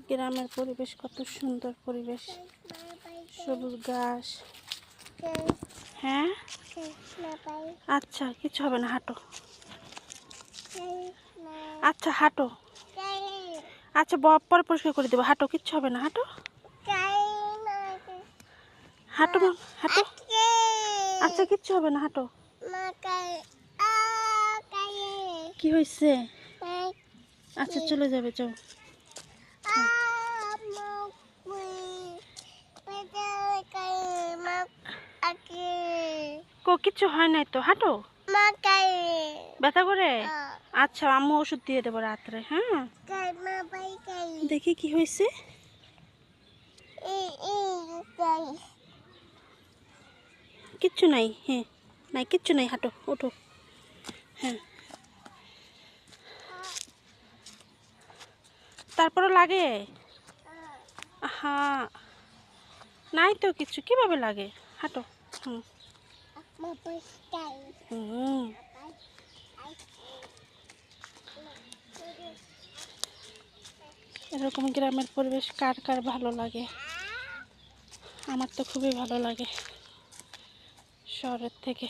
গ্রামের পরিবেশ কত সুন্দর পরিবেশ, সবুজ ঘাস। হ্যাঁ আচ্ছা, কিছু হবে না, হাঁটো। আচ্ছা হাঁটো। আচ্ছা পরে পরিষ্কার করে দেবো, হাঁটো, কিচ্ছু হবে না, হাঁটো হাঁটো হাঁটো। আচ্ছা কিচ্ছু হবে না, হাঁটো। কি হয়েছে? আচ্ছা চলে যাবে, যাও। কিচ্ছু হয় নাই তো, হাঁটো। ব্যথা করে? আচ্ছা আম্মু ওষুধ দিয়ে দেবো রাত্রে। হ্যাঁ দেখি কি হয়েছে। কিচ্ছু নাই, হ্যাঁ নাই, কিচ্ছু নাই, হাঁটো, ওঠো। হ্যাঁ তারপরও লাগে? হ্যাঁ নাই তো কিছু, কিভাবে লাগে, হাঁটো। হুম হুম এরকম গ্রামের পরিবেশ কার কার ভালো লাগে? আমার তো খুবই ভালো লাগে শহরের থেকে।